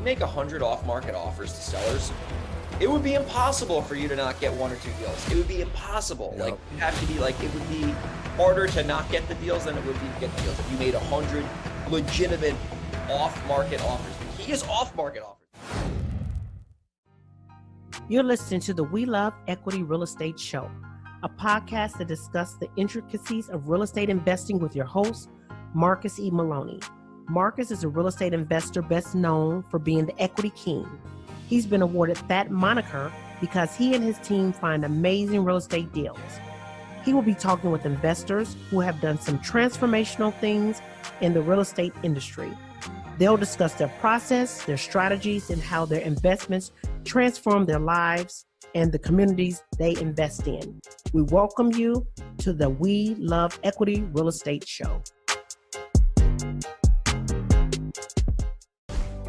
you make 100 off-market offers to sellers, it would be impossible for you to not get 1 or 2 deals. It would be impossible. Yep. Like, you have to be like, it would be harder to not get the deals than it would be to get the deals. If you made 100 legitimate off-market offers. The key is off-market offers. You're listening to the W.L.E.R.E Real Estate Show, a podcast that discusses the intricacies of real estate investing with your host, Marcus E. Maloney. Marcus is a real estate investor best known for being the equity king. He's been awarded that moniker because he and his team find amazing real estate deals. He will be talking with investors who have done some transformational things in the real estate industry. They'll discuss their process, their strategies, and how their investments transform their lives and the communities they invest in. We welcome you to the W.L.E.R.E Real Estate Show.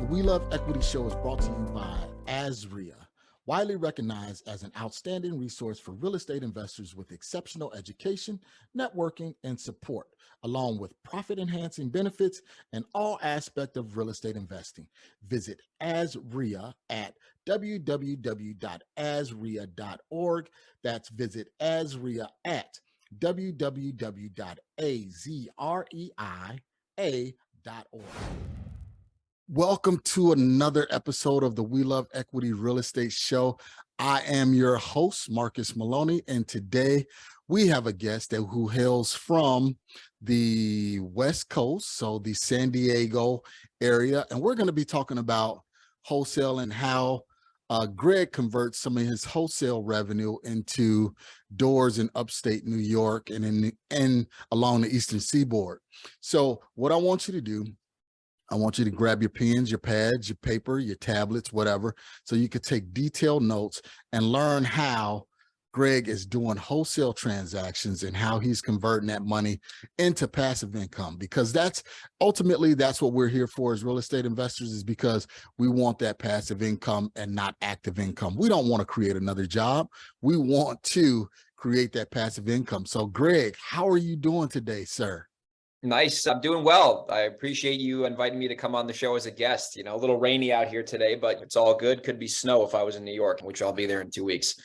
The W.L.E.R.E Show is brought to you by ASREA, widely recognized as an outstanding resource for real estate investors with exceptional education, networking, and support, along with profit-enhancing benefits and all aspects of real estate investing. Visit ASREA at www.asrea.org. That's visit ASREA at www.azreia.org. Welcome to another episode of the W.L.E.R.E Real Estate Show. I am your host, Marcus Maloney, and today we have a guest who hails from the West Coast, so the San Diego area, and we're going to be talking about wholesale and how Greg converts some of his wholesale revenue into doors in upstate New York and along the Eastern Seaboard. So what I want you to do, I want you to grab your pens, your pads, your paper, your tablets, whatever, so you could take detailed notes and learn how Greg is doing wholesale transactions and how he's converting that money into passive income, because that's ultimately what we're here for as real estate investors, is because we want that passive income and not active income. We don't want to create another job. We want to create that passive income. So Greg, how are you doing today, sir? Nice. I'm doing well. I appreciate you inviting me to come on the show as a guest. You know, a little rainy out here today, but it's all good. Could be snow if I was in New York, which I'll be there in 2 weeks.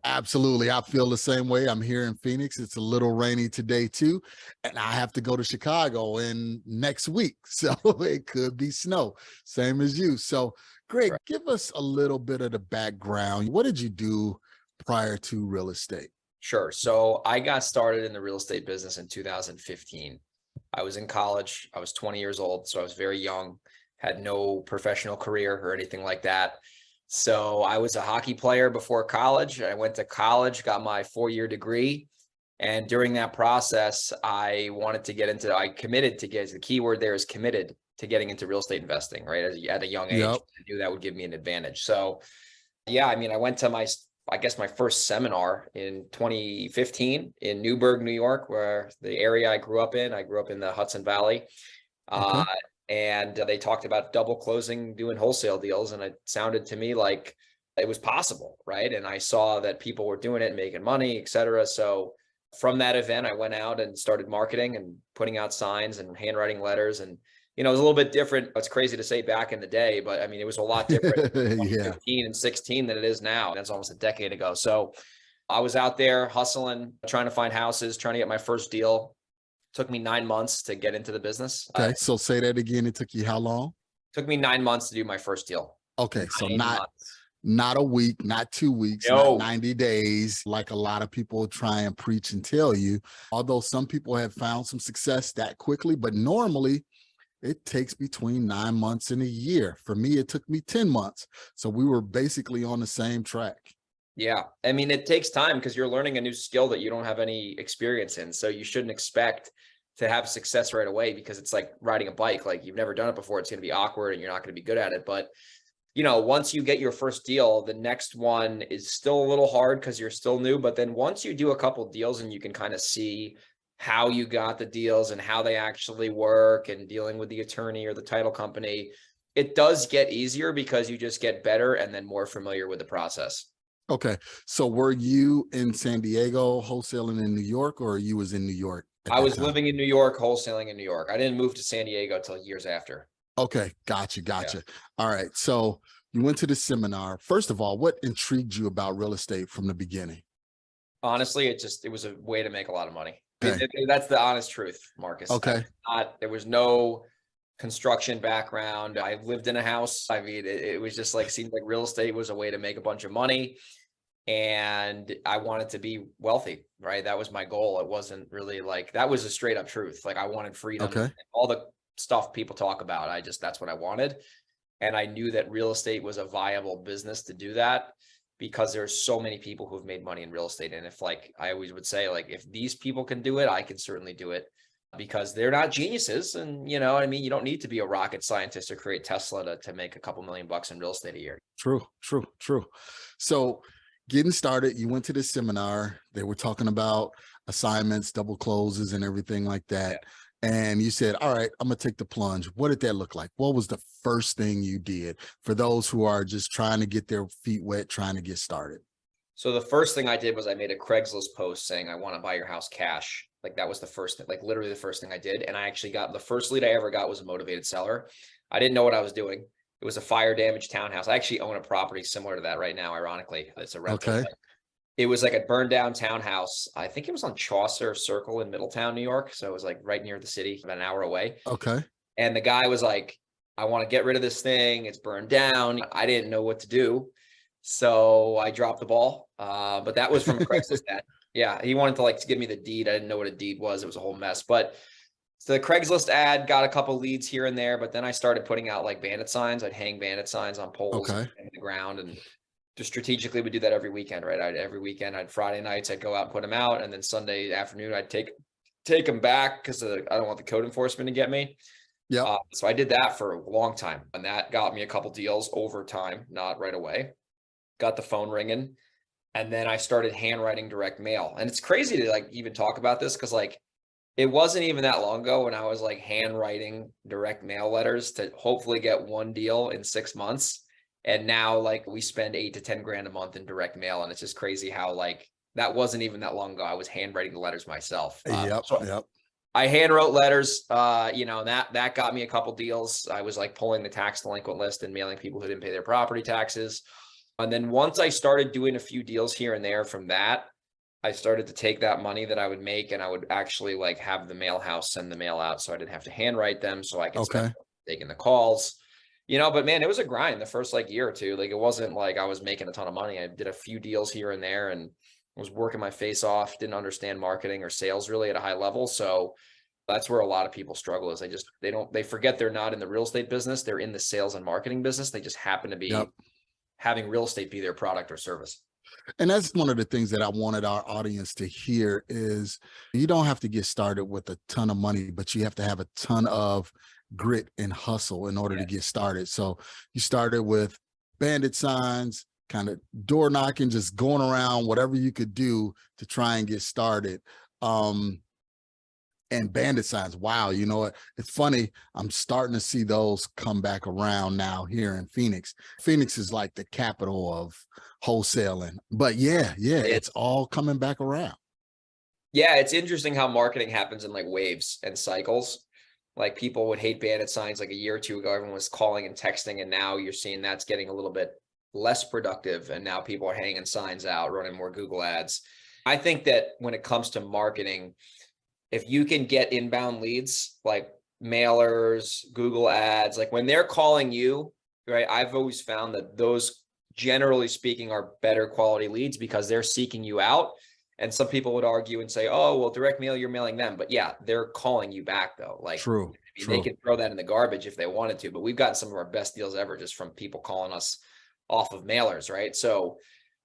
Absolutely. I feel the same way. I'm here in Phoenix. It's a little rainy today too. And I have to go to Chicago in next week. So it could be snow, same as you. So Greg, Right. Give us a little bit of the background. What did you do prior to real estate? Sure. So I got started in the real estate business in 2015. I was in college. I was 20 years old, so I was very young, had no professional career or anything like that. So I was a hockey player before college. I went to college, got my 4-year degree. And during that process, I committed to get, the key word there is committed to getting into real estate investing, right? At a young age, Yep. I knew that would give me an advantage. So yeah, I mean, I went to my first seminar in 2015 in Newburgh, New York, where the area I grew up in the Hudson Valley. Okay. And they talked about double closing, doing wholesale deals. And it sounded to me like it was possible, right? And I saw that people were doing it and making money, et cetera. So from that event, I went out and started marketing and putting out signs and handwriting letters. And it was a little bit different. It's crazy to say back in the day, but I mean, it was a lot different in Yeah. 2015 and 16 than it is now. That's almost a decade ago. So I was out there hustling, trying to find houses, trying to get my first deal. It took me 9 months to get into the business. Okay. So say that again. It took you how long? Took me 9 months to do my first deal. Okay. So 9 months. not a week, not 2 weeks, No. not 90 days, like a lot of people try and preach and tell you. Although some people have found some success that quickly, but normally it takes between 9 months and a year. For me, it took me 10 months. So we were basically on the same track. Yeah. I mean, it takes time because you're learning a new skill that you don't have any experience in. So you shouldn't expect to have success right away, because it's like riding a bike. Like, you've never done it before. It's going to be awkward and you're not going to be good at it. But once you get your first deal, the next one is still a little hard because you're still new. But then once you do a couple of deals and you can kind of see how you got the deals and how they actually work and dealing with the attorney or the title company, it does get easier because you just get better and then more familiar with the process. Okay. So were you in San Diego wholesaling in New York, or you was in New York? I was living in New York, wholesaling in New York. I didn't move to San Diego until years after. Okay, gotcha, Yeah. gotcha. All right, so you went to the seminar. First of all, what intrigued you about real estate from the beginning? Honestly, it was a way to make a lot of money. Okay, That's the honest truth, Marcus. okay, There was no construction background. I lived in a house. I mean, it was just like, seemed like real estate was a way to make a bunch of money. And I wanted to be wealthy, right? That was my goal. It wasn't really like, that was a straight up truth. Like I wanted freedom, okay, all the stuff people talk about. That's what I wanted. And I knew that real estate was a viable business to do that, because there's so many people who've made money in real estate. And if, like, I always would say, like, if these people can do it, I can certainly do it, because they're not geniuses. And you know what I mean? You don't need to be a rocket scientist or create Tesla to make a couple $1,000,000 in real estate a year. true, true, true. So getting started, you went to the seminar. They were talking about assignments, double closes, and everything like that. And you said, all right, I'm going to take the plunge. What did that look like? What was the first thing you did for those who are just trying to get their feet wet, trying to get started? So the first thing I did was I made a Craigslist post saying, I want to buy your house cash. Like that was the first thing, like literally the first thing I did. And I actually got the first lead I ever got was a motivated seller. I didn't know what I was doing. It was a fire damaged townhouse. I actually own a property similar to that right now, ironically. It's a rental. Okay. It was like a burned down townhouse. I think it was on Chaucer Circle in Middletown, New York. So it was like right near the city, about an hour away. Okay. And the guy was like, I want to get rid of this thing. It's burned down. I didn't know what to do. So I dropped the ball. But that was from a Craigslist ad. Yeah. He wanted to like to give me the deed. I didn't know what a deed was. It was a whole mess. But so the Craigslist ad got a couple leads here and there, but then I started putting out like bandit signs. I'd hang bandit signs on poles Okay. in the ground, and just strategically would do that every weekend, right? Every weekend, Friday nights, I'd go out and put them out. And then Sunday afternoon, I'd take them back because I don't want the code enforcement to get me. Yeah. So I did that for a long time, and that got me a couple deals over time, not right away. Got the phone ringing, and then I started handwriting direct mail. And it's crazy to like even talk about this, because like it wasn't even that long ago when I was like handwriting direct mail letters to hopefully get one deal in 6 months. And now like we spend 8 to 10 grand a month in direct mail. And it's just crazy how like that wasn't even that long ago. I was handwriting the letters myself. Yep. I hand wrote letters, that got me a couple deals. I was like pulling the tax delinquent list and mailing people who didn't pay their property taxes. And then once I started doing a few deals here and there from that, I started to take that money that I would make and I would actually like have the mail house send the mail out, so I didn't have to handwrite them, so I could spend taking the calls, but man, it was a grind the first like year or two. Like it wasn't like I was making a ton of money. I did a few deals here and there and was working my face off, didn't understand marketing or sales really at a high level. So that's where a lot of people struggle, is they forget they're not in the real estate business. They're in the sales and marketing business. They just happen to be having real estate be their product or service. And that's one of the things that I wanted our audience to hear is you don't have to get started with a ton of money, but you have to have a ton of grit and hustle in order to get started. So you started with bandit signs, kind of door knocking, just going around, whatever you could do to try and get started. And bandit signs. Wow. You know what? It's funny. I'm starting to see those come back around now here in Phoenix. Phoenix is like the capital of wholesaling, but yeah, it's all coming back around. Yeah. It's interesting how marketing happens in like waves and cycles. Like people would hate bandit signs like a year or two ago. Everyone was calling and texting, and now you're seeing that's getting a little bit less productive. And now people are hanging signs out, running more Google ads. I think that when it comes to marketing, if you can get inbound leads like mailers, Google ads, like when they're calling you, right? I've always found that those, generally speaking, are better quality leads because they're seeking you out. And some people would argue and say, oh, well, direct mail, you're mailing them. But yeah, they're calling you back though. Like true. They can throw that in the garbage if they wanted to, but we've gotten some of our best deals ever just from people calling us off of mailers, right? So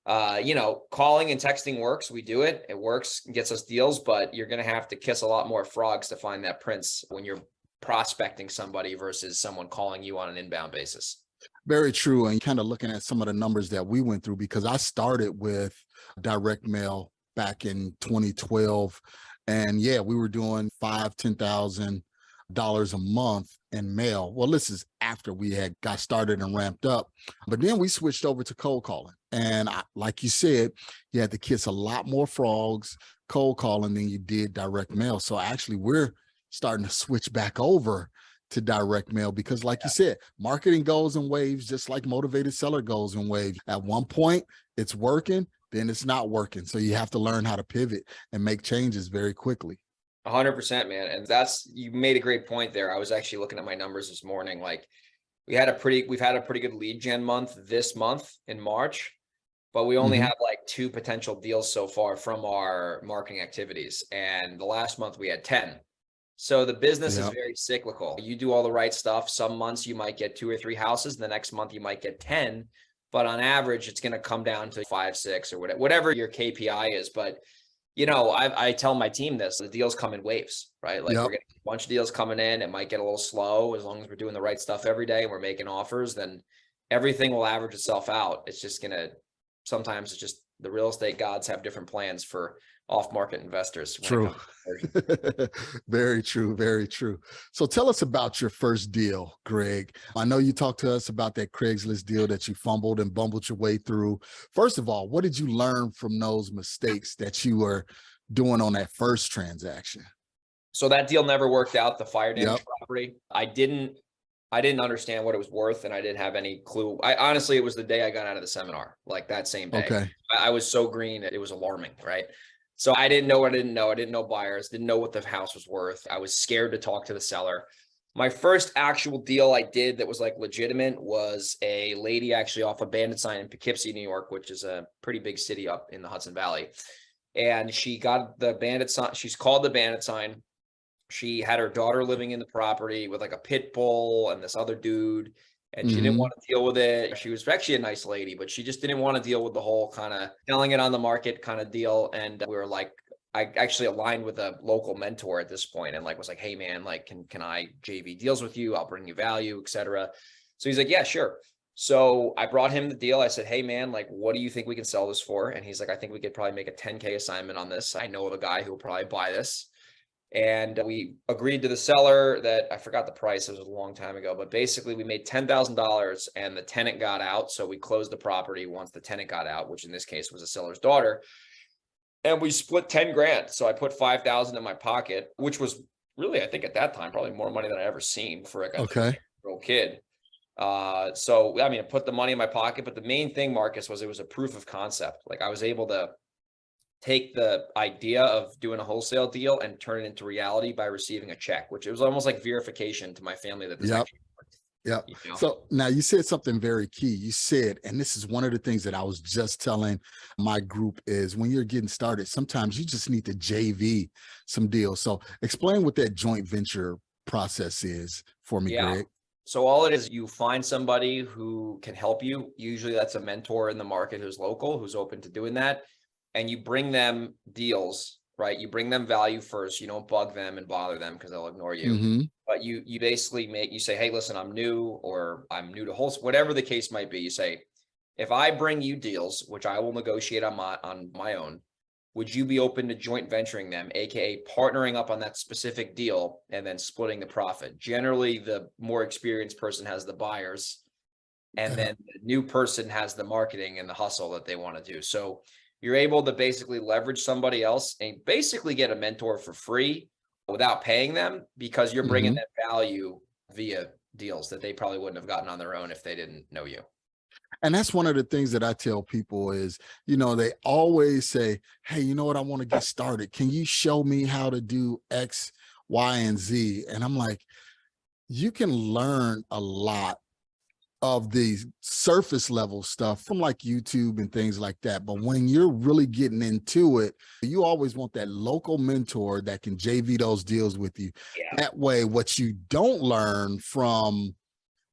calling and texting works. We do it. It works, gets us deals, but you're going to have to kiss a lot more frogs to find that prince when you're prospecting somebody versus someone calling you on an inbound basis. Very true. And kind of looking at some of the numbers that we went through, because I started with direct mail back in 2012. And yeah, we were doing $5,000-$10,000 a month in mail. Well, this is after we had got started and ramped up, but then we switched over to cold calling. And like you said, you had to kiss a lot more frogs cold calling than you did direct mail. So actually we're starting to switch back over to direct mail because like you said, marketing goes in waves, just like motivated seller goes in waves. At one point it's working, then it's not working. So you have to learn how to pivot and make changes very quickly. 100%, man. And you made a great point there. I was actually looking at my numbers this morning. Like we've had a pretty good lead gen month this month in March, but we only have like 2 potential deals so far from our marketing activities. And the last month we had 10. So the business is very cyclical. You do all the right stuff. Some months you might get 2 or 3 houses. The next month you might get 10, but on average, it's going to come down to 5, 6 or whatever your KPI is. But, you know, I tell my team this, the deals come in waves, right? Like we're getting a bunch of deals coming in. It might get a little slow. As long as we're doing the right stuff every day and we're making offers, then everything will average itself out. It's just sometimes it's just the real estate gods have different plans for off-market investors. True. Very true. Very true. So tell us about your first deal, Greg. I know you talked to us about that Craigslist deal that you fumbled and bumbled your way through. First of all, what did you learn from those mistakes that you were doing on that first transaction? So that deal never worked out, the fire damage property. I didn't understand what it was worth, and I didn't have any clue. Honestly, it was the day I got out of the seminar, like that same day. Okay. I was so green, it was alarming, right? So I didn't know what I didn't know. I didn't know buyers, didn't know what the house was worth. I was scared to talk to the seller. My first actual deal I did that was like legitimate was a lady actually off a bandit sign in Poughkeepsie, New York, which is a pretty big city up in the Hudson Valley. And she got the bandit sign. She's called the bandit sign. She had her daughter living in the property with like a pit bull and this other dude, and she didn't want to deal with it. She was actually a nice lady, but she just didn't want to deal with the whole kind of selling it on the market kind of deal. And we were like, I actually aligned with a local mentor at this point and like was like, hey man, like can I JV deals with you? I'll bring you value, etc. So he's like, yeah, sure. So I brought him the deal. I said, hey man, like, what do you think we can sell this for? And he's like, I think we could probably make a 10K assignment on this. I know of a guy who will probably buy this. And we agreed to the seller that I forgot the price. It was a long time ago, but basically we made $10,000 and the tenant got out. So we closed the property once the tenant got out, which in this case was the seller's daughter. And we split 10 grand. So I put 5,000 in my pocket, which was really, I think at that time, probably more money than I ever seen for a little kid. So, I mean, I put the money in my pocket, but the main thing, Marcus, was it was a proof of concept. Like I was able to take the idea of doing a wholesale deal and turn it into reality by receiving a check, which it was almost like verification to my family that this actually worked. Yeah. You know? So now you said something very key. You said, and this is one of the things that I was just telling my group is when you're getting started, sometimes you just need to JV some deals. So explain what that joint venture process is for me, Greg. So all it is, you find somebody who can help you. Usually that's a mentor in the market who's local, who's open to doing that. And you bring them deals, right? You bring them value first. You don't bug them and bother them because they'll ignore you. But you basically you say, hey, listen, I'm new, or I'm new to wholesale, whatever the case might be. You say, if I bring you deals, which I will negotiate on my own, would you be open to joint venturing them, AKA partnering up on that specific deal and then splitting the profit? Generally, the more experienced person has the buyers, and then the new person has the marketing and the hustle that they want to do. So you're able to basically leverage somebody else and basically get a mentor for free without paying them, because you're bringing them value via deals that they probably wouldn't have gotten on their own if they didn't know you. And that's one of the things that I tell people is, you know, they always say, hey, you know what, I want to get started. Can you show me how to do X, Y, and Z? And I'm like, you can learn a lot of the surface level stuff from like YouTube and things like that. But when you're really getting into it, you always want that local mentor that can JV those deals with you. That way, what you don't learn from,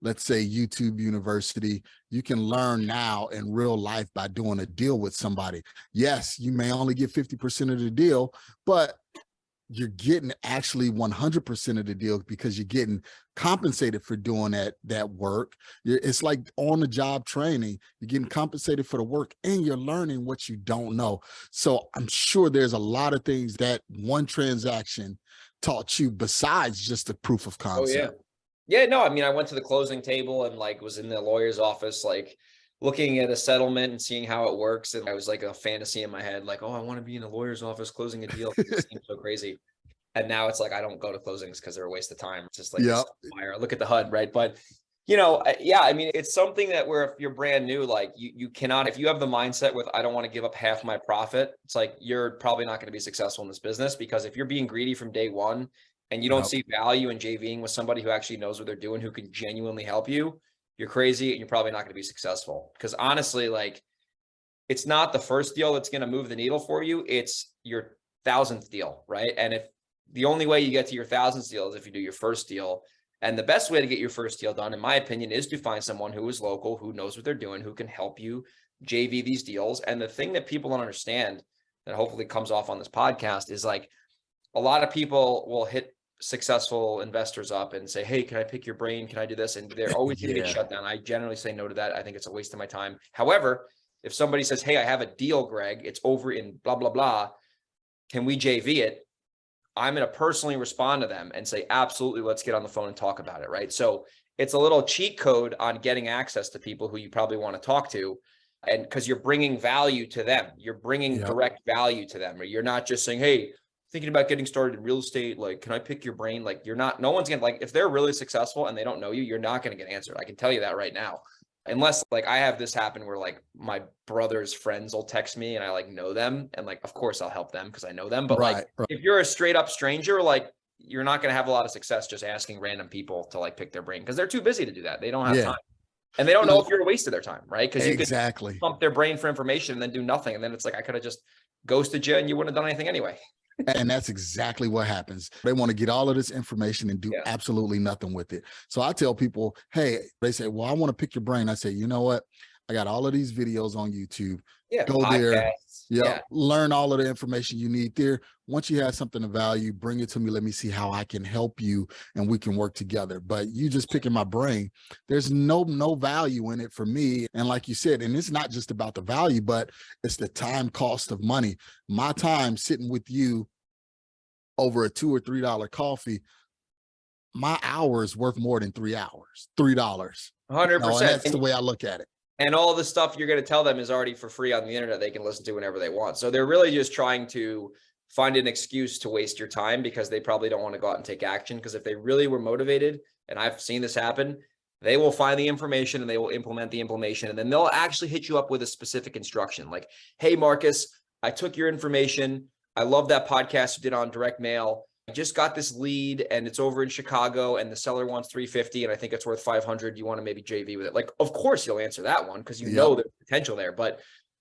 let's say, YouTube University, you can learn now in real life by doing a deal with somebody. Yes, you may only get 50% of the deal, but you're getting actually 100% of the deal because you're getting compensated for doing that work. It's like on the job training. You're getting compensated for the work and you're learning what you don't know. So I'm sure there's a lot of things that one transaction taught you besides just the proof of concept. Yeah, no, I mean, I went to the closing table and like was in the lawyer's office, like looking at a settlement and seeing how it works. And I was like a fantasy in my head, like, oh, I want to be in a lawyer's office closing a deal. It seems so crazy. And now it's like, I don't go to closings because they're a waste of time. It's just like, Yep. fire. Look at the HUD, right? But yeah, I mean, it's something that where if you're brand new, like you cannot, if you have the mindset with, I don't want to give up half my profit, it's like, you're probably not going to be successful in this business, because if you're being greedy from day one and you don't Yep. see value in JVing with somebody who actually knows what they're doing, who can genuinely help you, you're crazy and you're probably not going to be successful. Because honestly, like, it's not the first deal that's going to move the needle for you. It's your 1,000th deal, right? And if the only way you get to your 1,000th deal is if you do your first deal. And the best way to get your first deal done, in my opinion, is to find someone who is local, who knows what they're doing, who can help you JV these deals. And the thing that people don't understand, that hopefully comes off on this podcast, is like, a lot of people will hit successful investors up and say, hey, can I pick your brain? Can I do this? And they're always going to get shut down. I generally say no to that. I think it's a waste of my time. However, if somebody says, hey, I have a deal, Greg, it's over in blah, blah, blah, can we JV it? I'm going to personally respond to them and say, absolutely, let's get on the phone and talk about it, right? So it's a little cheat code on getting access to people who you probably want to talk to. And because you're bringing value to them, you're bringing direct value to them, or you're not just saying, hey, thinking about getting started in real estate, like, can I pick your brain? Like, you're not, no one's going to, like, if they're really successful and they don't know you, you're not going to get answered. I can tell you that right now. Unless, like, I have this happen where, like, my brother's friends will text me and I, like, know them, and, like, of course I'll help them because I know them. But like, if you're a straight up stranger, like, you're not going to have a lot of success just asking random people to, like, pick their brain, because they're too busy to do that. They don't have time, and they don't know if you're a waste of their time, right? Because you could pump their brain for information and then do nothing, and then it's like, I could have just ghosted you and you wouldn't have done anything anyway. And that's exactly what happens. They want to get all of this information and do absolutely nothing with it. So I tell people, hey, they say, well, I want to pick your brain. I say, you know what? I got all of these videos on YouTube. Go there. Learn all of the information you need there. Once you have something of value, bring it to me. Let me see how I can help you and we can work together. But you just picking my brain, there's no value in it for me. And like you said, and it's not just about the value, but it's the time cost of money. My time sitting with you over a $2 or $3 coffee, my hour is worth more than 3 hours, $3. 100%. That's the way I look at it. And all the stuff you're going to tell them is already for free on the internet. They can listen to whenever they want. So they're really just trying to find an excuse to waste your time, because they probably don't want to go out and take action. Because if they really were motivated, and I've seen this happen, they will find the information and they will implement the information. And then they'll actually hit you up with a specific instruction. Like, hey, Marcus, I took your information. I love that podcast you did on direct mail. I just got this lead and it's over in Chicago and the seller wants 350 and I think it's worth 500. You want to maybe JV with it? Like, of course you'll answer that one because you know there's potential there. But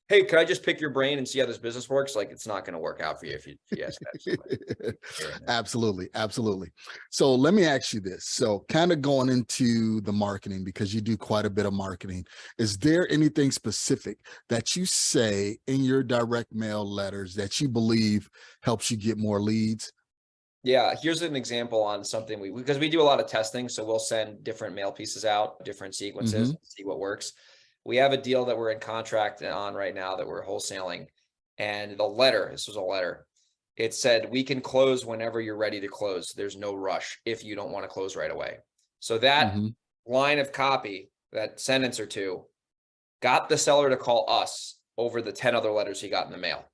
hey, can I just pick your brain and see how this business works? Like, it's not going to work out for you if you ask that. Absolutely. Absolutely. So let me ask you this. So kind of going into the marketing, because you do quite a bit of marketing, is there anything specific that you say in your direct mail letters that you believe helps you get more leads? Yeah, here's an example on something because we do a lot of testing. So we'll send different mail pieces out, different sequences, see what works. We have a deal that we're in contract on right now that we're wholesaling. And the letter, this was a letter. It said, we can close whenever you're ready to close. There's no rush if you don't want to close right away. So that line of copy, that sentence or two, got the seller to call us over the 10 other letters he got in the mail.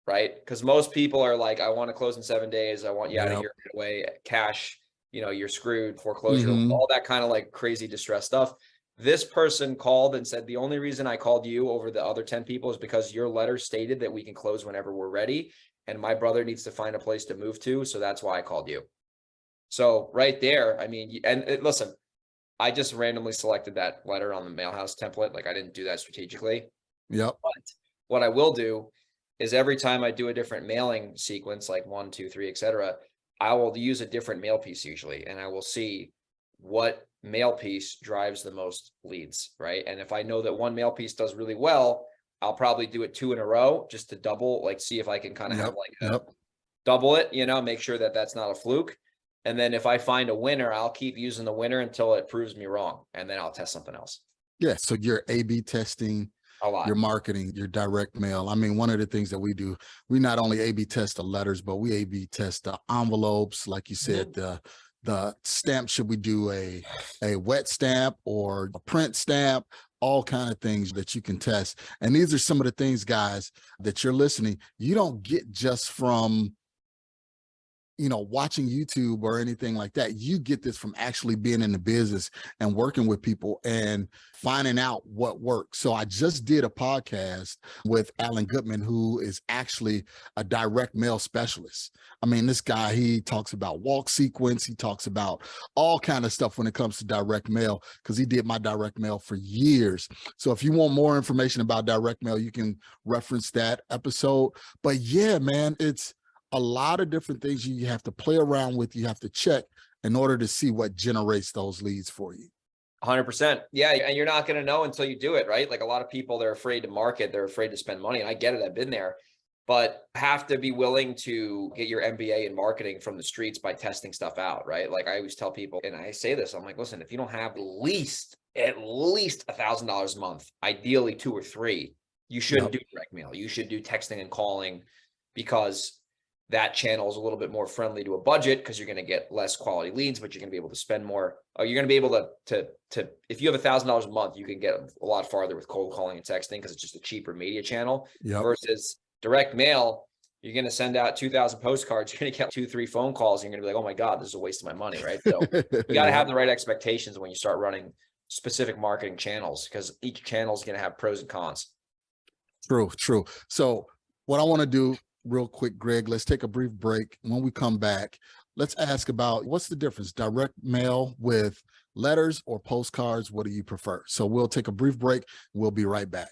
Right? Because most people are like, I want to close in 7 days. I want you out of here right away. Cash, you're screwed, foreclosure, all that kind of like crazy distress stuff. This person called and said, the only reason I called you over the other 10 people is because your letter stated that we can close whenever we're ready. And my brother needs to find a place to move to. So that's why I called you. So right there, I mean, listen, I just randomly selected that letter on the mailhouse template. Like, I didn't do that strategically. But what I will do is every time I do a different mailing sequence, like 1, 2, 3, etc., I will use a different mail piece usually, and I will see what mail piece drives the most leads, right? And if I know that one mail piece does really well, I'll probably do it 2 in a row just to double, like, see if I can kind of have like double it, make sure that that's not a fluke. And then if I find a winner, I'll keep using the winner until it proves me wrong, and then I'll test something else. Yeah, so you're A/B testing a lot. Your marketing, your direct mail. I mean, one of the things that we do, we not only A/B test the letters, but we A/B test the envelopes. Like you said, the stamp, should we do a wet stamp or a print stamp? All kind of things that you can test. And these are some of the things, guys, that you're listening, you don't get just from watching YouTube or anything like that. You get this from actually being in the business and working with people and finding out what works. So I just did a podcast with Alan Goodman, who is actually a direct mail specialist. I mean, this guy, he talks about walk sequence. He talks about all kind of stuff when it comes to direct mail, because he did my direct mail for years. So if you want more information about direct mail, you can reference that episode. But yeah, man, it's a lot of different things you have to play around with, you have to check in order to see what generates those leads for you. 100%. Yeah. And you're not going to know until you do it, right? Like a lot of people, they're afraid to market, they're afraid to spend money. And I get it. I've been there, but have to be willing to get your MBA in marketing from the streets by testing stuff out, right? Like I always tell people, and I say this, I'm like, listen, if you don't have at least $1,000 a month, ideally 2 or 3, you shouldn't do direct mail. You should do texting and calling, because that channel is a little bit more friendly to a budget, because you're going to get less quality leads, but you're going to be able to spend more. You're going to be able to if you have $1,000 a month, you can get a lot farther with cold calling and texting, because it's just a cheaper media channel versus direct mail. You're going to send out 2,000 postcards. You're going to get 2-3 phone calls. And you're going to be like, oh my God, this is a waste of my money. Right. So you got to have the right expectations when you start running specific marketing channels, because each channel is going to have pros and cons. True. So what I want to do real quick, Greg, let's take a brief break. When we come back, let's ask about what's the difference, direct mail with letters or postcards? What do you prefer? So we'll take a brief break. We'll be right back.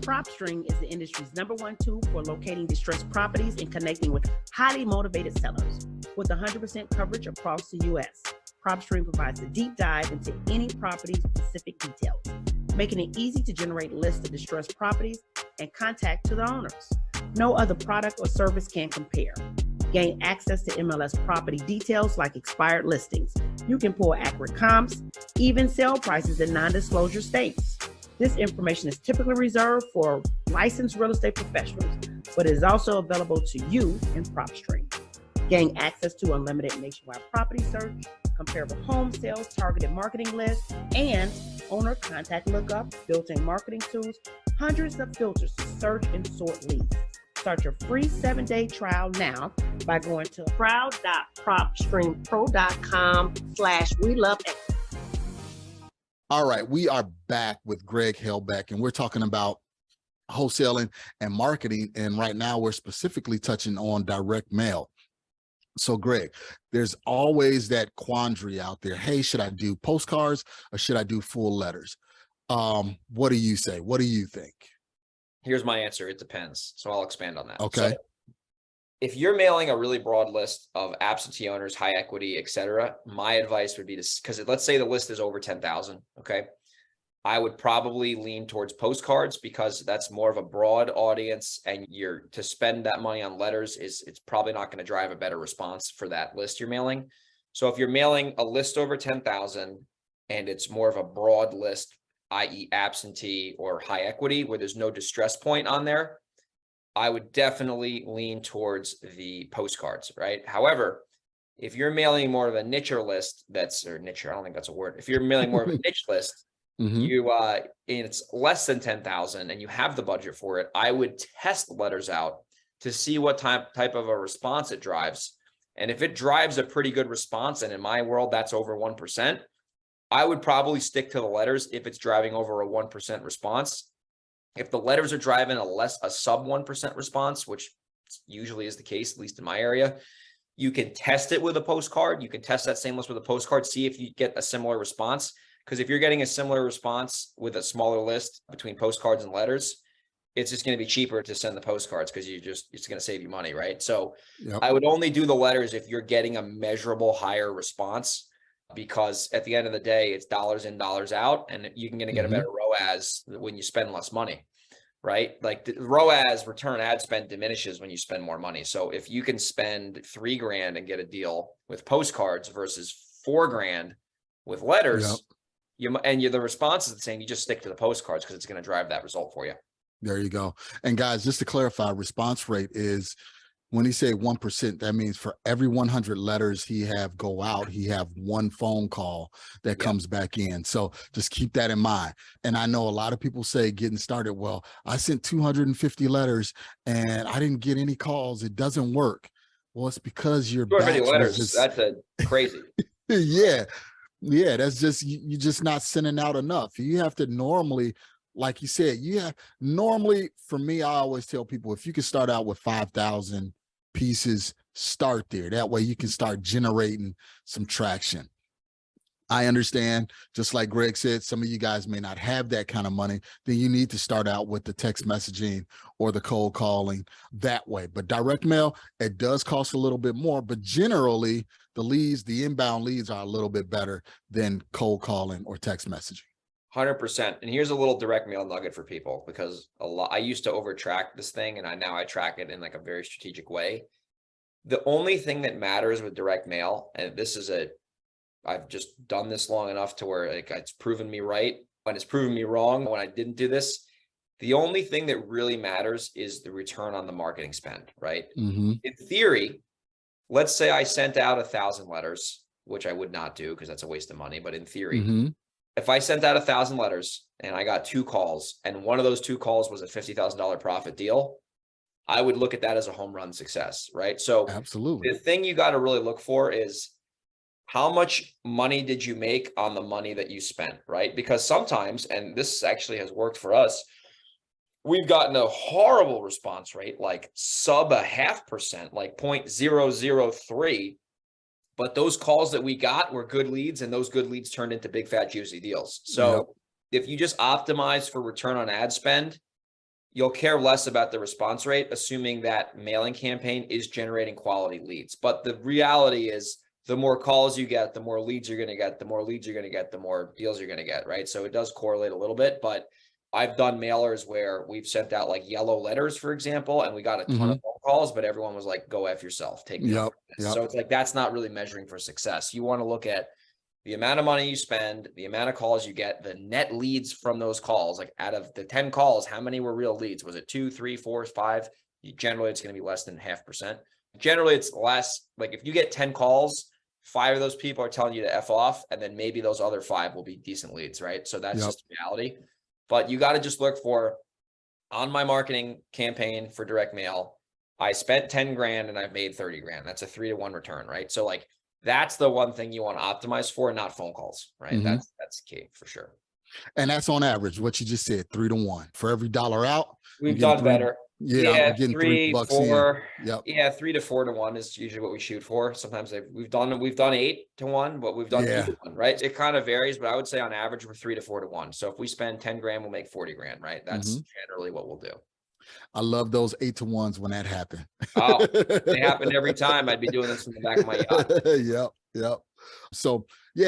PropStream is the industry's #1 tool for locating distressed properties and connecting with highly motivated sellers. With 100% coverage across the U.S., PropStream provides a deep dive into any property's specific details, making it easy to generate lists of distressed properties and contact to the owners. No other product or service can compare. Gain access to MLS property details like expired listings. You can pull accurate comps, even sale prices in non-disclosure states. This information is typically reserved for licensed real estate professionals, but is also available to you in PropStream. Gain access to unlimited nationwide property search, comparable home sales, targeted marketing lists, and owner contact lookup, built-in marketing tools, hundreds of filters to search and sort leads. Start your free 7-day trial now by going to proud.propstreampro.com/WeLoveEquity. All right, we are back with Greg Helbeck, and we're talking about wholesaling and marketing. And right now we're specifically touching on direct mail. So Greg, there's always that quandary out there. Hey, should I do postcards or should I do full letters? What do you say? What do you think? Here's my answer. It depends. So I'll expand on that. Okay. So if you're mailing a really broad list of absentee owners, high equity, et cetera, my advice would be to, because let's say the list is over 10,000. Okay. I would probably lean towards postcards, because that's more of a broad audience, and to spend that money on letters it's probably not going to drive a better response for that list you're mailing. So if you're mailing a list over 10,000 and it's more of a broad list, i.e. absentee or high equity, where there's no distress point on there, I would definitely lean towards the postcards, right? However, if you're mailing more of a niche list, I don't think that's a word. If you're mailing more of a niche list, and it's less than 10,000 and you have the budget for it, I would test letters out to see what type of a response it drives. And if it drives a pretty good response, and in my world, that's over 1%, I would probably stick to the letters if it's driving over a 1% response. If the letters are driving a sub 1% response, which usually is the case, at least in my area, you can test it with a postcard. You can test that same list with a postcard, see if you get a similar response. Because if you're getting a similar response with a smaller list between postcards and letters, it's just going to be cheaper to send the postcards, because it's going to save you money, right? So I would only do the letters if you're getting a measurable higher response, because at the end of the day, it's dollars in, dollars out, and you're going to get a better ROAS when you spend less money, right? Like the ROAS, return ad spend, diminishes when you spend more money. So if you can spend $3,000 and get a deal with postcards versus $4,000 with letters, the response is the same, you just stick to the postcards, because it's going to drive that result for you. There you go. And guys, just to clarify, response rate is, when he say 1%, that means for every 100 letters he have go out, he have 1 phone call that comes back in. So just keep that in mind. And I know a lot of people say getting started, well, I sent 250 letters and I didn't get any calls. It doesn't work. Well, it's because your 250 batch was letters. just That's a crazy. yeah. Yeah, that's just you're just not sending out enough. You have to normally, like you said, normally for me, I always tell people if you can start out with 5,000 pieces, start there. That way you can start generating some traction. I understand, just like Greg said, some of you guys may not have that kind of money. Then you need to start out with the text messaging or the cold calling that way. But direct mail, it does cost a little bit more, but generally the inbound leads are a little bit better than cold calling or text messaging. 100%. And here's a little direct mail nugget for people, because I used to over track this thing, and now I track it in like a very strategic way. The only thing that matters with direct mail, and I've just done this long enough to where like it's proven me right when it's proven me wrong when I didn't do this. The only thing that really matters is the return on the marketing spend, right? Mm-hmm. In theory, let's say I sent out 1,000 letters, which I would not do because that's a waste of money. But in theory, Mm-hmm. if I sent out 1,000 letters and I got 2 calls, and one of those 2 calls was a $50,000 profit deal, I would look at that as a home run success, right? So Absolutely. the thing you got to really look for is, how much money did you make on the money that you spent, right? Because sometimes, and this actually has worked for us, we've gotten a horrible response rate, like sub 0.5%, like 0.003. But those calls that we got were good leads, and those good leads turned into big, fat, juicy deals. So if you just optimize for return on ad spend, you'll care less about the response rate, assuming that mailing campaign is generating quality leads. But the reality is, the more calls you get, the more leads you're going to get, the more leads you're going to get, the more deals you're going to get, right? So it does correlate a little bit, but I've done mailers where we've sent out like yellow letters, for example, and we got a ton of phone calls, but everyone was like, go F yourself, take me off. So it's like, that's not really measuring for success. You want to look at the amount of money you spend, the amount of calls you get, the net leads from those calls. Like out of the 10 calls, how many were real leads? Was it 2, 3, 4, 5? Generally, it's going to be less than 0.5%. Generally, it's less. Like if you get 10 calls, 5 of those people are telling you to F off, and then maybe those other 5 will be decent leads, right? So that's just reality. But you got to just look for, on my marketing campaign for direct mail, I spent 10 grand and I've made 30 grand. That's a 3-to-1 return, right? So like, that's the one thing you want to optimize for, not phone calls, right? That's key for sure. And that's on average, what you just said, 3-to-1. For every dollar out, we've done better. Yeah, I'm getting 3, $3 4. in. Yeah, 3 to 4 to 1 is usually what we shoot for. Sometimes we've done 8 to 1, but we've done 2 to 1, right? It kind of varies, but I would say on average we're 3 to 4 to 1. So if we spend 10 grand, we'll make 40 grand, right? That's generally what we'll do. I love those 8-to-1s when that happened. Oh, they happen every time. I'd be doing this from the back of my yacht. Yep. So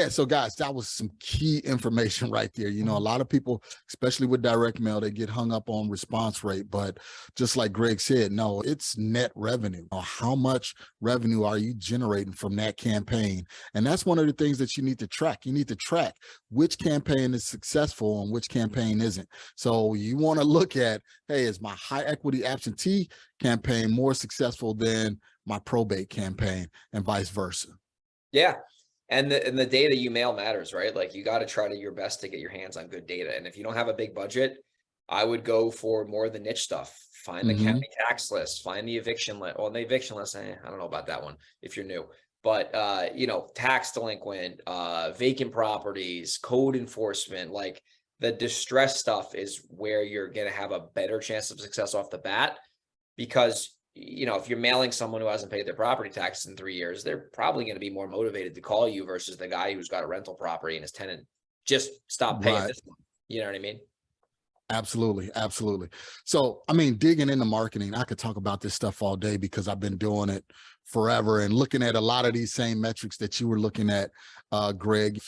so guys, that was some key information right there. You know, a lot of people, especially with direct mail, they get hung up on response rate, but just like Greg said, no, it's net revenue. How much revenue are you generating from that campaign? And that's one of the things that you need to track. You need to track which campaign is successful and which campaign isn't. So you want to look at, hey, is my high equity absentee campaign more successful than my probate campaign, and vice versa? Yeah. And the data you mail matters, right? Like you got to try to your best to get your hands on good data. And if you don't have a big budget, I would go for more of the niche stuff. Find the county tax list, find the eviction list. Well, the eviction list, I don't know about that one if you're new, but tax delinquent, vacant properties, code enforcement, like the distress stuff is where you're going to have a better chance of success off the bat, because if you're mailing someone who hasn't paid their property taxes in 3 years, they're probably going to be more motivated to call you versus the guy who's got a rental property and his tenant just stopped paying this month. You know what I mean? Absolutely. So, I mean, digging into marketing, I could talk about this stuff all day because I've been doing it forever and looking at a lot of these same metrics that you were looking at, Greg,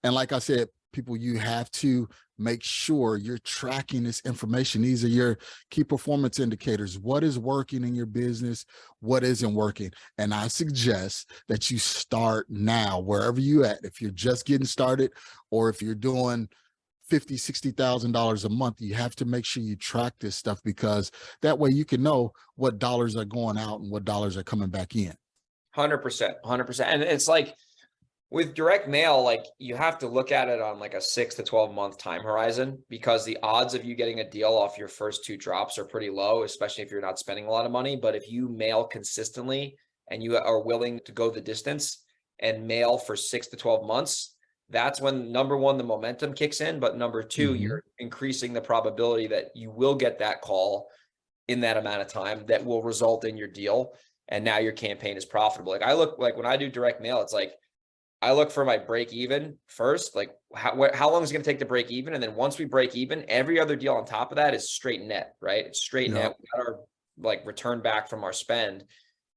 and like I said, people, you have to make sure you're tracking this information. These are your key performance indicators. What is working in your business? What isn't working? And I suggest that you start now, wherever you at. If you're just getting started, or if you're doing $50,000, $60,000 a month, you have to make sure you track this stuff, because that way you can know what dollars are going out and what dollars are coming back in. 100%. And it's like, with direct mail, like you have to look at it on like a 6 to 12 month time horizon, because the odds of you getting a deal off your first 2 drops are pretty low, especially if you're not spending a lot of money. But if you mail consistently, and you are willing to go the distance and mail for 6 to 12 months, that's when, number one, the momentum kicks in, but number two, you're increasing the probability that you will get that call in that amount of time that will result in your deal. And now your campaign is profitable. Like, I look, like when I do direct mail, it's like, I look for my break even first, like how long is it going to take to break even? And then once we break even, every other deal on top of that is straight net, right? It's straight net. We got our like return back from our spend.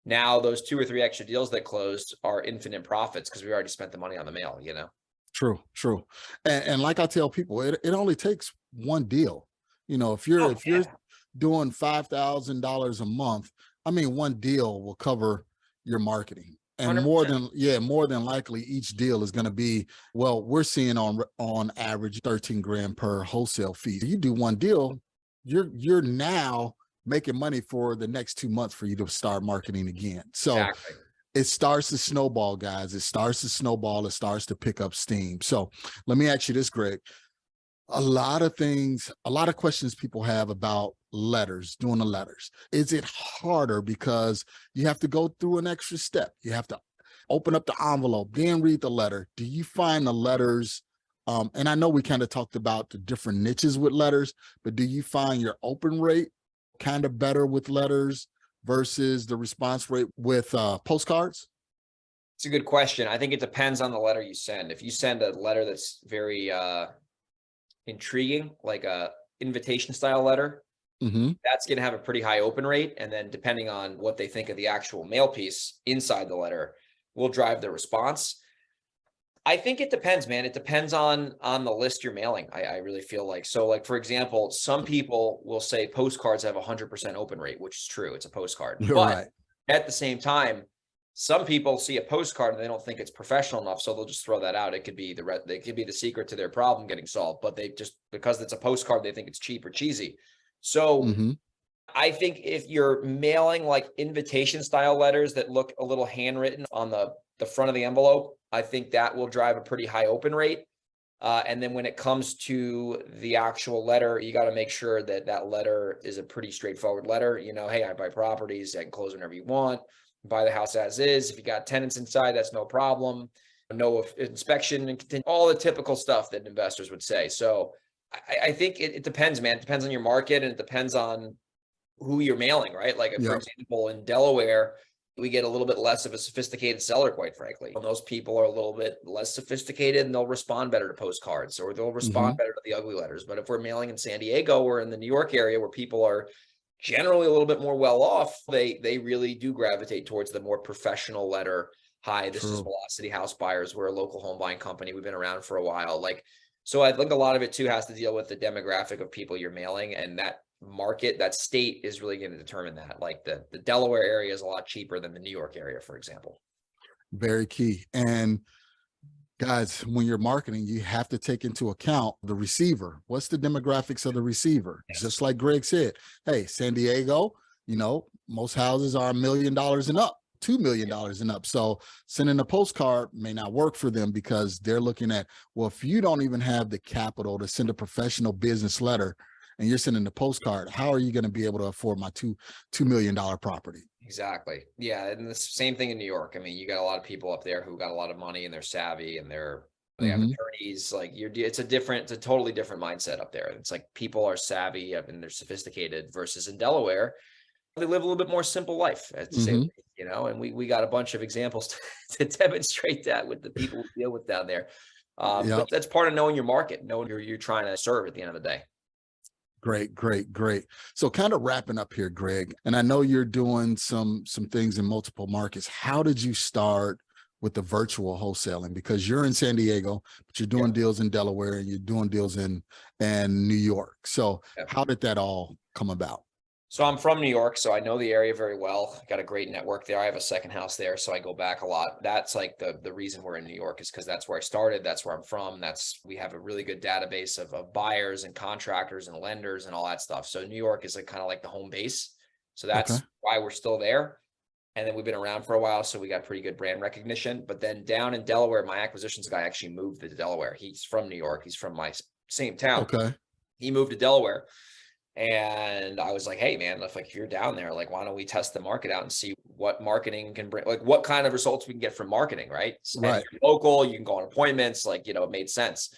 Now those 2 or 3 extra deals that closed are infinite profits because we already spent the money on the mail, you know? True. And like I tell people, it only takes one deal. You know, if you're doing $5,000 a month, I mean, one deal will cover your marketing. And 100%. more than likely each deal is going to be, well, we're seeing on average 13 grand per wholesale fee. You do one deal, you're now making money for the next 2 months for you to start marketing again. So Exactly. it starts to snowball, guys. It starts to snowball. It starts to pick up steam. So let me ask you this, Greg. A lot of questions people have about letters, doing the letters. Is it harder because you have to go through an extra step? You have to open up the envelope, then read the letter. Do you find the letters, and I know we kind of talked about the different niches with letters, but do you find your open rate kind of better with letters versus the response rate with postcards? It's a good question. I think it depends on the letter you send. If you send a letter that's very intriguing, like a invitation style letter, that's going to have a pretty high open rate. And then depending on what they think of the actual mail piece inside the letter will drive the response. I think it depends, man. It depends on the list you're mailing. I really feel like, so like, for example, some people will say postcards have 100% open rate, which is true. It's a postcard. You're but right. At the same time, some people see a postcard and they don't think it's professional enough, so they'll just throw that out. It could be the secret to their problem getting solved, but they just, because it's a postcard, they think it's cheap or cheesy. So I think if you're mailing like invitation style letters that look a little handwritten on the front of the envelope, I think that will drive a pretty high open rate. And then when it comes to the actual letter, you got to make sure that that letter is a pretty straightforward letter. You know, hey, I buy properties, I can close whenever you want. Buy the house as is. If you got tenants inside, that's no problem. No inspection and all the typical stuff that investors would say. So I think it depends, man. It depends on your market and it depends on who you're mailing, right? Like, for example, in Delaware, we get a little bit less of a sophisticated seller, quite frankly. And those people are a little bit less sophisticated and they'll respond better to postcards or they'll respond better to the ugly letters. But if we're mailing in San Diego or in the New York area where people are generally a little bit more well off, they really do gravitate towards the more professional letter. Hi, this is Velocity House Buyers. We're a local home buying company. We've been around for a while. Like, so I think a lot of it too has to deal with the demographic of people you're mailing, and that market, that state is really going to determine that. Like the Delaware area is a lot cheaper than the New York area, for example. Very key. And guys, when you're marketing, you have to take into account the receiver. What's the demographics of the receiver? Yes. Just like Greg said, hey, San Diego, you know, most houses are $1 million and up, $2 million and up. So sending a postcard may not work for them because they're looking at, well, if you don't even have the capital to send a professional business letter and you're sending a postcard, how are you going to be able to afford my $2 million property? Exactly. Yeah. And the same thing in New York. I mean, you got a lot of people up there who got a lot of money and they're savvy and they have attorneys. Like it's a totally different mindset up there. It's like people are savvy and they're sophisticated versus in Delaware, they live a little bit more simple life, as to say, you know, and we got a bunch of examples to demonstrate that with the people we deal with down there. But that's part of knowing your market, knowing who you're trying to serve at the end of the day. Great. So kind of wrapping up here, Greg, and I know you're doing some things in multiple markets. How did you start with the virtual wholesaling? Because you're in San Diego, but you're doing deals in Delaware and you're doing deals in New York. So how did that all come about? So I'm from New York, so I know the area very well. I got a great network there. I have a second house there, so I go back a lot. That's like the reason we're in New York is because that's where I started. That's where I'm from. We have a really good database of buyers and contractors and lenders and all that stuff. So New York is like kind of like the home base. So that's why we're still there. And then we've been around for a while, so we got pretty good brand recognition. But then down in Delaware, my acquisitions guy actually moved to Delaware. He's from New York. He's from my same town. Okay. He moved to Delaware. And I was like, hey man, if you're down there, like, why don't we test the market out and see what marketing can bring, like what kind of results we can get from marketing, right? And Right. you're local, you can go on appointments, like, it made sense.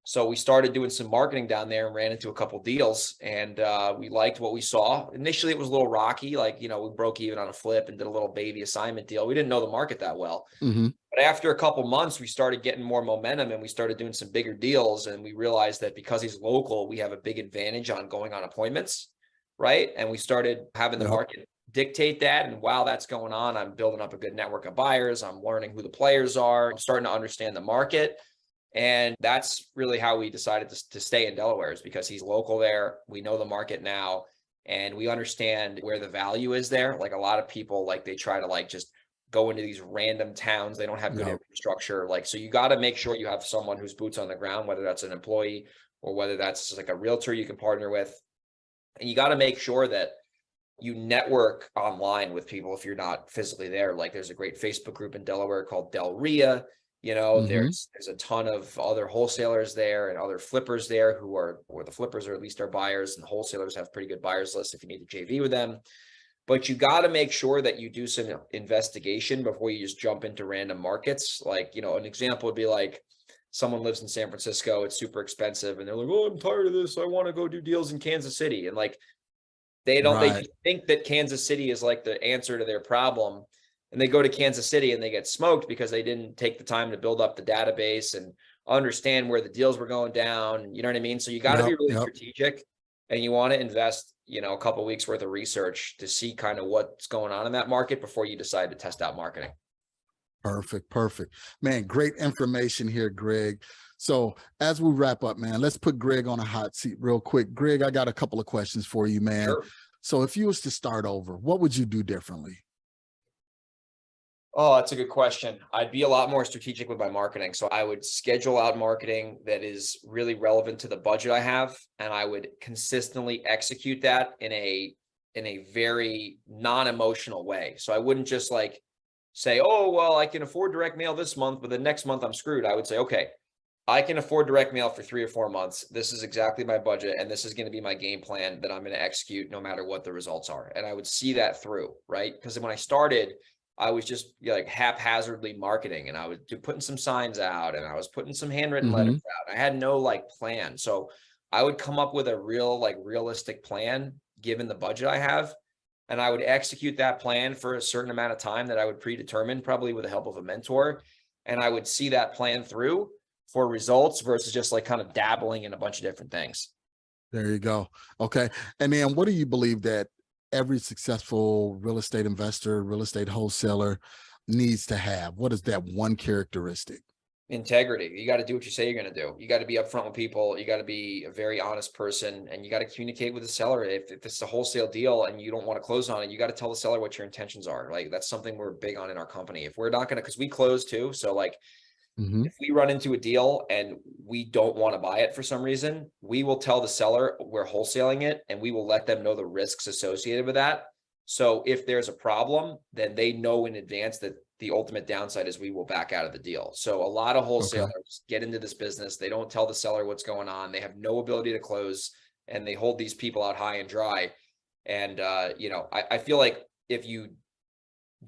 So we started doing some marketing down there and ran into a couple deals, and we liked what we saw. Initially, it was a little rocky. Like, we broke even on a flip and did a little baby assignment deal. We didn't know the market that well. Mm-hmm. But after a couple months, we started getting more momentum and we started doing some bigger deals. And we realized that because he's local, we have a big advantage on going on appointments, right? And we started having the market dictate that. And while that's going on, I'm building up a good network of buyers. I'm learning who the players are. I'm starting to understand the market. And that's really how we decided to stay in Delaware, is because he's local there. We know the market now, and we understand where the value is there. Like, a lot of people, like, they try to like just go into these random towns. They don't have good infrastructure. Like, so you got to make sure you have someone who's boots on the ground, whether that's an employee or whether that's just like a realtor you can partner with. And you got to make sure that you network online with people if you're not physically there. Like, there's a great Facebook group in Delaware called W.L.E.R.E. There's a ton of other wholesalers there and other flippers there or the flippers are at least our buyers, and the wholesalers have pretty good buyers list if you need to JV with them. But you got to make sure that you do some investigation before you just jump into random markets. Like, an example would be like, someone lives in San Francisco, it's super expensive, and they're like, oh, I'm tired of this, I want to go do deals in Kansas City. And like, they just think that Kansas City is like the answer to their problem. And they go to Kansas City and they get smoked because they didn't take the time to build up the database and understand where the deals were going down. You know what I mean? So you got to be really strategic, and you want to invest, a couple of weeks worth of research to see kind of what's going on in that market before you decide to test out marketing. Perfect. Man, great information here, Greg. So as we wrap up, man, let's put Greg on a hot seat real quick. Greg, I got a couple of questions for you, man. Sure. So if you was to start over, what would you do differently? Oh, that's a good question. I'd be a lot more strategic with my marketing. So I would schedule out marketing that is really relevant to the budget I have, and I would consistently execute that in a very non-emotional way. So I wouldn't just like say, oh, well, I can afford direct mail this month, but the next month I'm screwed. I would say, okay, I can afford direct mail for 3 or 4 months. This is exactly my budget, and this is going to be my game plan that I'm going to execute no matter what the results are. And I would see that through, right? Because when I started, I was just like haphazardly marketing, and I was putting some signs out, and I was putting some handwritten letters out. I had no like plan. So I would come up with a realistic plan given the budget I have, and I would execute that plan for a certain amount of time that I would predetermine, probably with the help of a mentor. And I would see that plan through for results versus just like kind of dabbling in a bunch of different things. There you go. Okay. And then what do you believe that every successful real estate investor, real estate wholesaler needs to have? What is that one characteristic? Integrity. You got to do what you say you're going to do. You got to be upfront with people. You got to be a very honest person, and you got to communicate with the seller. If it's a wholesale deal and you don't want to close on it, you got to tell the seller what your intentions are. Like, that's something we're big on in our company. If we're not going to, because we close too. So like, if we run into a deal and we don't want to buy it for some reason, we will tell the seller we're wholesaling it, and we will let them know the risks associated with that. So if there's a problem, then they know in advance that the ultimate downside is we will back out of the deal. So a lot of wholesalers get into this business. They don't tell the seller what's going on. They have no ability to close, and they hold these people out high and dry. And, I feel like if you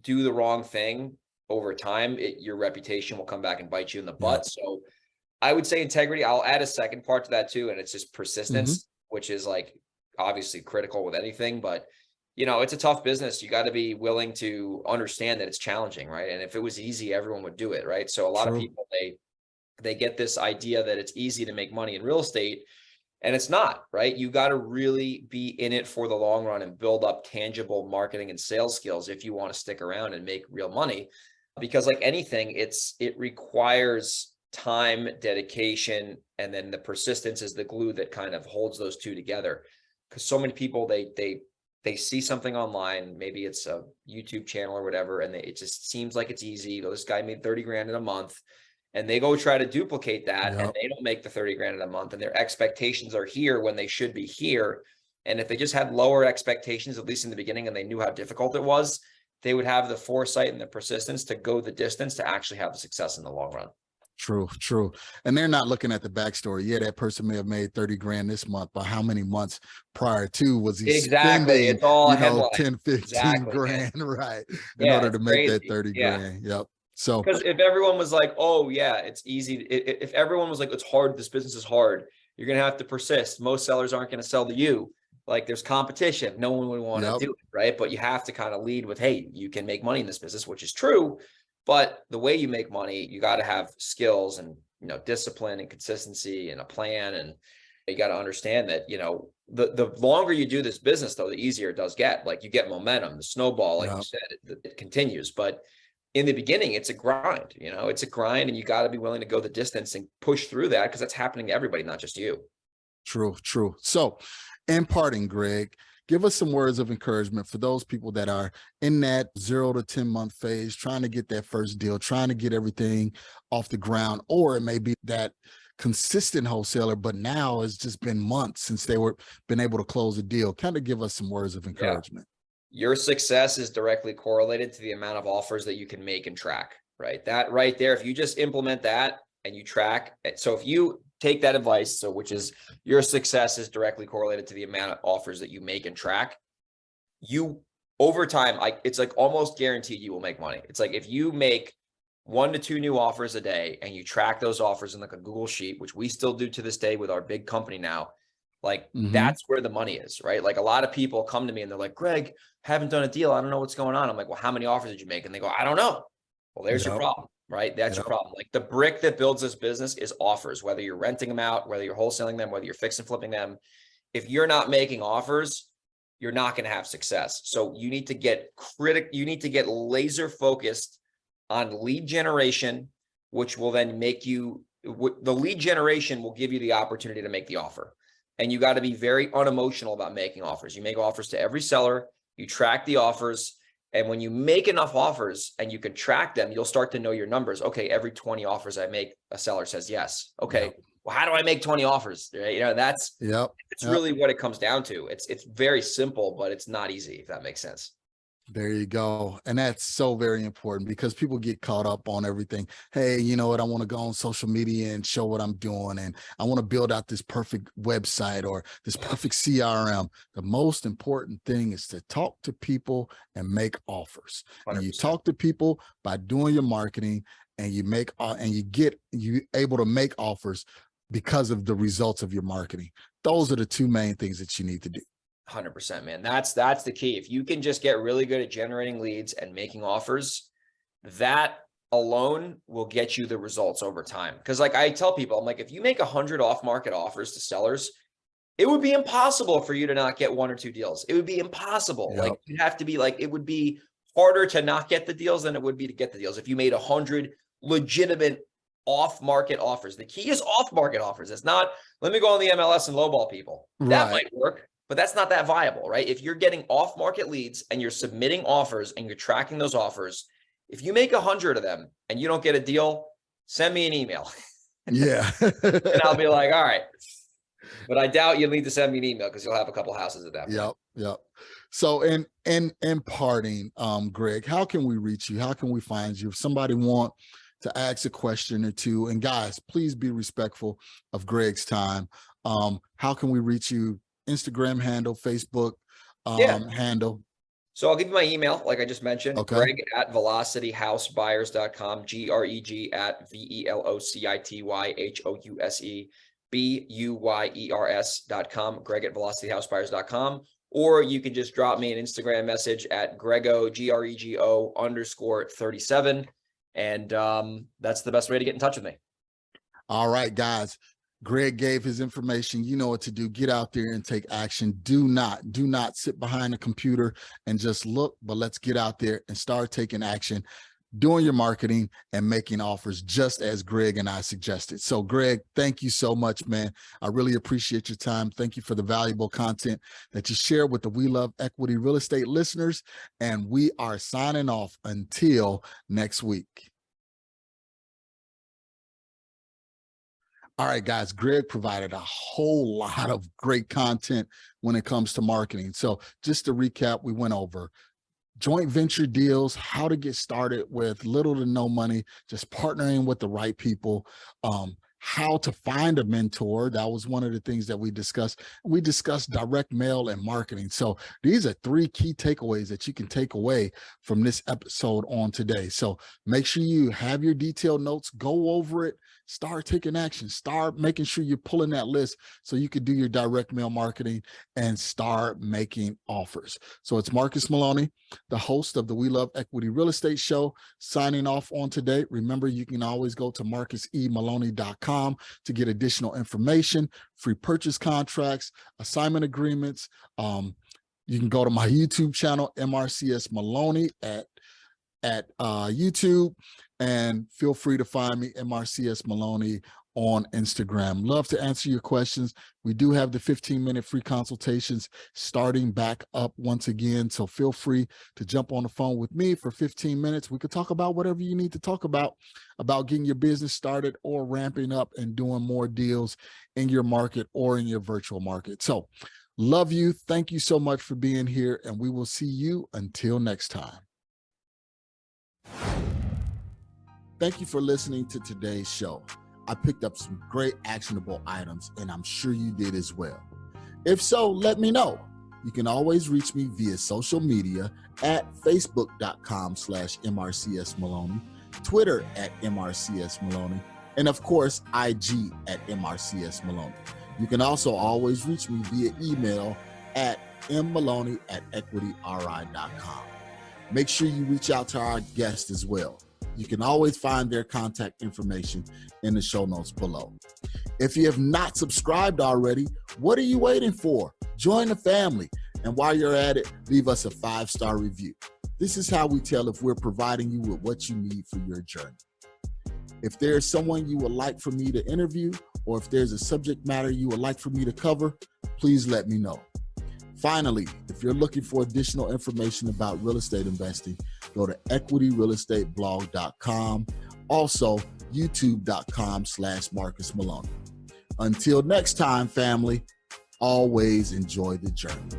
do the wrong thing over time, your reputation will come back and bite you in the butt. So I would say integrity. I'll add a second part to that too. And it's just persistence, which is like obviously critical with anything, but it's a tough business. You got to be willing to understand that it's challenging, right? And if it was easy, everyone would do it, right? So a lot of people, they get this idea that it's easy to make money in real estate, and it's not, right? You got to really be in it for the long run and build up tangible marketing and sales skills if you want to stick around and make real money. Because like anything, it requires time, dedication, and then the persistence is the glue that kind of holds those two together. Because so many people, they see something online, maybe it's a YouTube channel or whatever, and it just seems like it's easy. This guy made 30 grand in a month, and they go try to duplicate that, and they don't make the 30 grand in a month, and their expectations are here when they should be here. And if they just had lower expectations, at least in the beginning, and they knew how difficult it was, they would have the foresight and the persistence to go the distance to actually have the success in the long run. True, true. And they're not looking at the backstory. Yeah, that person may have made 30 grand this month, but how many months prior to was he Exactly. spending, It's all a headline. 10, 15 Exactly, man. grand, right, in Yeah, order it's to make that crazy. 30 Yeah. grand. Yep. So, Because if everyone was like, oh, yeah, it's easy. If everyone was like, it's hard, this business is hard, you're going to have to persist. Most sellers aren't going to sell to you. Like there's competition. No one would want to yep, do it. Right. But you have to kind of lead with, hey, you can make money in this business, which is true. But the way you make money, you got to have skills and, discipline and consistency and a plan. And you got to understand that, the longer you do this business, though, the easier it does get. Like you get momentum, the snowball, like you yep. said, it continues. But in the beginning, it's a grind, it's a grind, and you got to be willing to go the distance and push through that, because that's happening to everybody, not just you. True, true. So in parting, Greg, give us some words of encouragement for those people that are in that 0 to 10 month phase, trying to get that first deal, trying to get everything off the ground, or it may be that consistent wholesaler, but now it's just been months since they were been able to close a deal. Kind of give us some words of encouragement. Your success is directly correlated to the amount of offers that you can make and track, right? That right there, if you just implement that and you track, so if you take that advice, which is your success is directly correlated to the amount of offers that you make and track, you over time, it's like almost guaranteed you will make money. It's like if you make 1 to 2 new offers a day and you track those offers in like a Google sheet, which we still do to this day with our big company now, like that's where the money is, right? Like a lot of people come to me and they're like, Greg, haven't done a deal. I don't know what's going on. I'm like, well, how many offers did you make? And they go, I don't know. Well, there's your problem, right? That's your problem. Like the brick that builds this business is offers, whether you're renting them out, whether you're wholesaling them, whether you're fix and flipping them. If you're not making offers, you're not going to have success. So you need to get laser focused on lead generation, which will then make you, the lead generation will give you the opportunity to make the offer. And you got to be very unemotional about making offers. You make offers to every seller, you track the offers. And when you make enough offers and you can track them, you'll start to know your numbers. Okay, every 20 offers I make, a seller says yes. Okay, well, how do I make 20 offers? Right? That's really what it comes down to. It's very simple, but it's not easy, if that makes sense. There you go. And that's so very important, because people get caught up on everything. Hey, you know what? I want to go on social media and show what I'm doing. And I want to build out this perfect website or this perfect CRM. The most important thing is to talk to people and make offers. 100%. And you talk to people by doing your marketing, and you make, and you able to make offers because of the results of your marketing. Those are the 2 main things that you need to do. 100%, man. That's the key. If you can just get really good at generating leads and making offers, that alone will get you the results over time. Because like I tell people, I'm like, if you make 100 off-market offers to sellers, it would be impossible for you to not get 1 or 2 deals. It would be impossible. Like you'd have to be like, it would be harder to not get the deals than it would be to get the deals. If you made 100 legitimate off-market offers, the key is off-market offers. It's not, let me go on the MLS and lowball people. That might work, but that's not that viable, right? If you're getting off-market leads and you're submitting offers and you're tracking those offers, if you make 100 of them and you don't get a deal, send me an email. Yeah. And I'll be like, all right. But I doubt you'll need to send me an email, because you'll have a couple houses at that point. Yep. So in parting, Greg, how can we reach you? How can we find you? If somebody want to ask a question or two, and guys, please be respectful of Greg's time. How can we reach you? Instagram handle, Facebook handle. So I'll give you my email, like I just mentioned, okay. Greg@velocityhousebuyers.com, greg@velocityhousebuyers.com, Greg@velocityhousebuyers.com. Or you can just drop me an Instagram message at Grego, GREGO_37. And that's the best way to get in touch with me. All right, guys. Greg gave his information. You know what to do. Get out there and take action. Do not sit behind a computer and just look, but let's get out there and start taking action, doing your marketing and making offers, just as Greg and I suggested. So Greg, thank you so much, man. I really appreciate your time. Thank you for the valuable content that you share with the We Love Equity Real Estate listeners. And we are signing off until next week. All right, guys, Greg provided a whole lot of great content when it comes to marketing. So just to recap, we went over joint venture deals, how to get started with little to no money, just partnering with the right people, how to find a mentor. That was one of the things that we discussed. We discussed direct mail and marketing. So these are 3 key takeaways that you can take away from this episode on today. So make sure you have your detailed notes, go over it, start taking action, start making sure you're pulling that list so you can do your direct mail marketing and start making offers. So it's Marcus Maloney, the host of the We Love Equity Real Estate Show, signing off on today. Remember, you can always go to marcusemaloney.com to get additional information, free purchase contracts, assignment agreements. You can go to my YouTube channel, MRCS Maloney at YouTube, and feel free to find me, MRCS Maloney, on Instagram. Love to answer your questions. We do have the 15-minute free consultations starting back up once again. So feel free to jump on the phone with me for 15 minutes. We could talk about whatever you need to talk about getting your business started or ramping up and doing more deals in your market or in your virtual market. So love you. Thank you so much for being here, and we will see you until next time. Thank you for listening to today's show. I picked up some great actionable items, and I'm sure you did as well. If so, let me know. You can always reach me via social media at facebook.com/MRCS Maloney, Twitter at MRCS Maloney, and of course, IG at MRCS Maloney. You can also always reach me via email at mmaloney@equityri.com. Make sure you reach out to our guest as well. You can always find their contact information in the show notes below. If you have not subscribed already, what are you waiting for? Join the family. And while you're at it, leave us a 5-star review. This is how we tell if we're providing you with what you need for your journey. If there's someone you would like for me to interview, or if there's a subject matter you would like for me to cover, please let me know. Finally, if you're looking for additional information about real estate investing, go to equityrealestateblog.com. Also, youtube.com/Marcus Maloney. Until next time, family, always enjoy the journey.